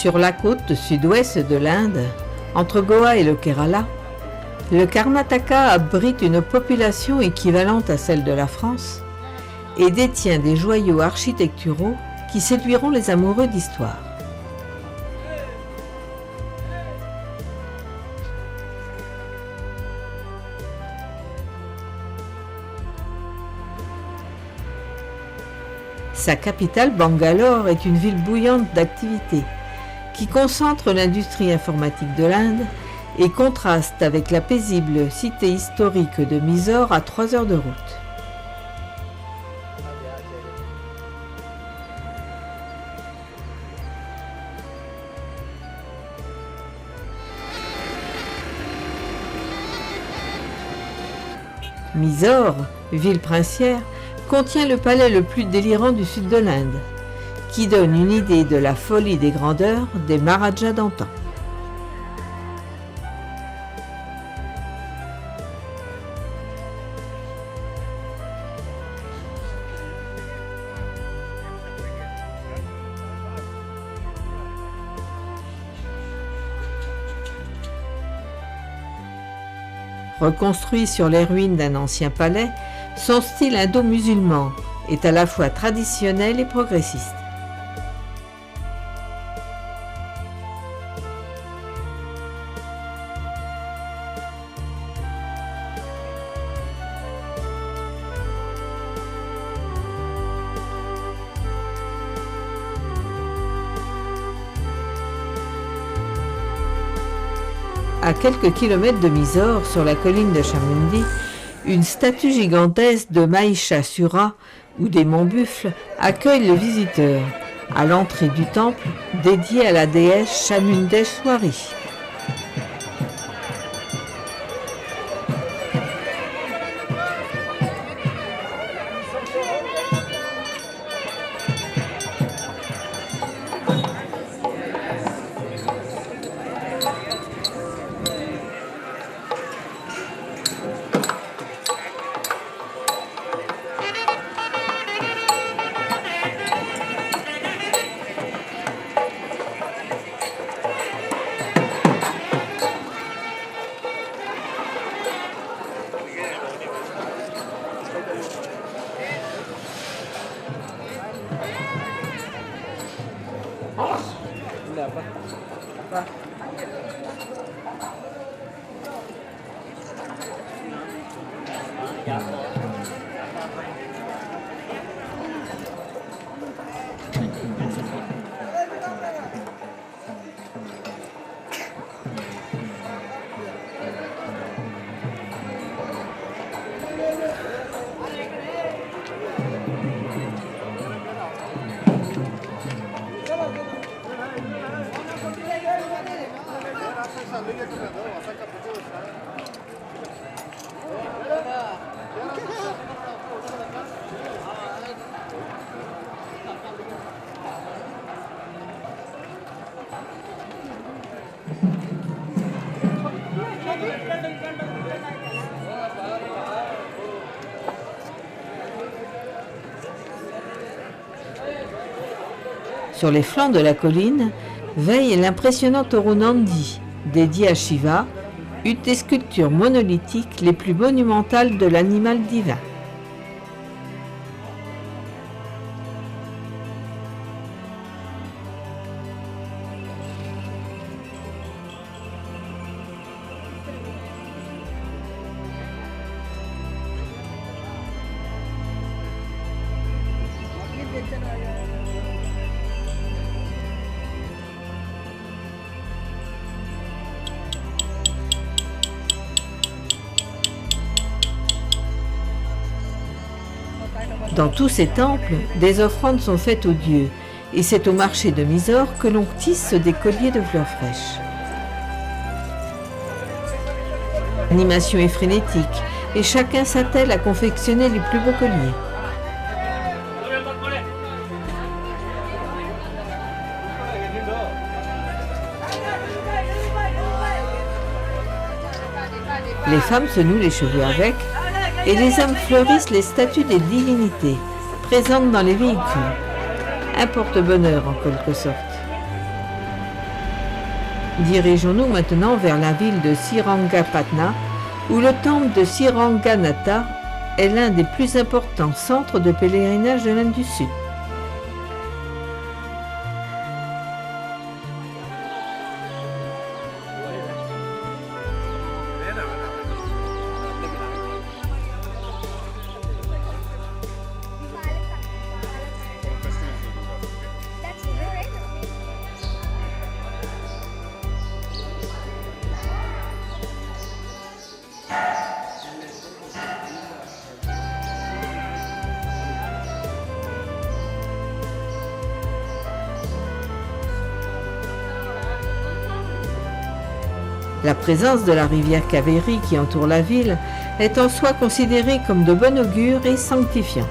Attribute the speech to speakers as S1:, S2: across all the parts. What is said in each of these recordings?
S1: Sur la côte sud-ouest de l'Inde, entre Goa et le Kerala, le Karnataka abrite une population équivalente à celle de la France et détient des joyaux architecturaux qui séduiront les amoureux d'histoire. Sa capitale, Bangalore, est une ville bouillante d'activités qui concentre l'industrie informatique de l'Inde et contraste avec la paisible cité historique de Mysore à 3 heures de route. Mysore, ville princière, contient le palais le plus délirant du sud de l'Inde, qui donne une idée de la folie des grandeurs des Maharajas d'antan. Reconstruit sur les ruines d'un ancien palais, son style indo-musulman est à la fois traditionnel et progressiste. À quelques kilomètres de Mysore, sur la colline de Chamundi, une statue gigantesque de Mahishasura ou des monts buffles accueille le visiteur à l'entrée du temple dédié à la déesse Chamundeshwari. Sur les flancs de la colline veille l'impressionnant taureau Nandi, dédié à Shiva, une des sculptures monolithiques les plus monumentales de l'animal divin. Dans tous ces temples, des offrandes sont faites aux dieux, et c'est au marché de Mysore que l'on tisse des colliers de fleurs fraîches. L'animation est frénétique, et chacun s'attelle à confectionner les plus beaux colliers. Les femmes se nouent les cheveux avec, et les hommes fleurissent les statues des divinités, présentes dans les véhicules. Un porte-bonheur en quelque sorte. Dirigeons-nous maintenant vers la ville de Srirangapatna, où le temple de Sriranganatha est l'un des plus importants centres de pèlerinage de l'Inde du Sud. La présence de la rivière Kaveri qui entoure la ville est en soi considérée comme de bon augure et sanctifiante.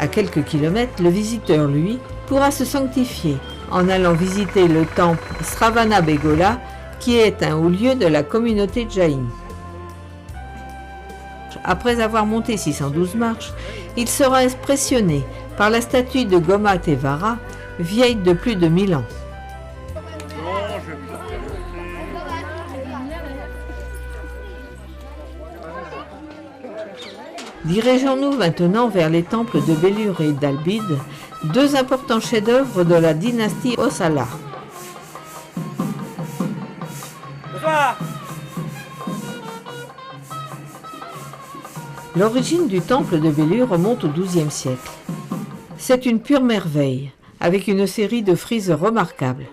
S1: À quelques kilomètres, le visiteur, lui, pourra se sanctifier en allant visiter le temple Sravanabegola, qui est un haut lieu de la communauté Jain. Après avoir monté 612 marches, il sera impressionné par la statue de Gomatevara, vieille de plus de 1000 ans. Dirigeons-nous maintenant vers les temples de Belur et d'Albide, deux importants chefs-d'œuvre de la dynastie Hosala. L'origine du temple de Belur remonte au XIIe siècle. C'est une pure merveille, avec une série de frises remarquables.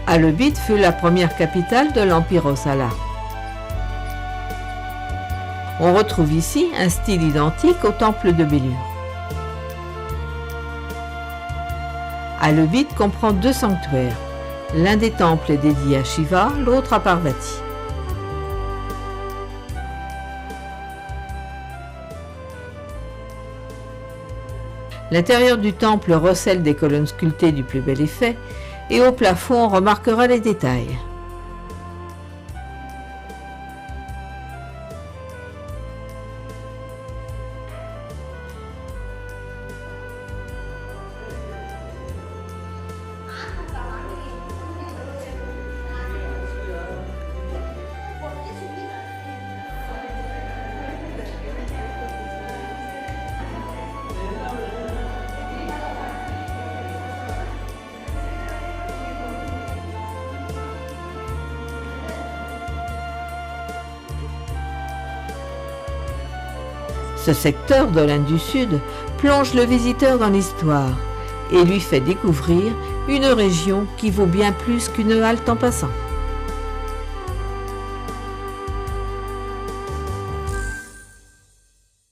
S1: Alebide fut la première capitale de l'Empire Hosala. On retrouve ici un style identique au temple de Belur. Alebide comprend deux sanctuaires. L'un des temples est dédié à Shiva, l'autre à Parvati. L'intérieur du temple recèle des colonnes sculptées du plus bel effet, et au plafond on remarquera les détails. Ce secteur de l'Inde du Sud plonge le visiteur dans l'histoire et lui fait découvrir une région qui vaut bien plus qu'une halte en passant.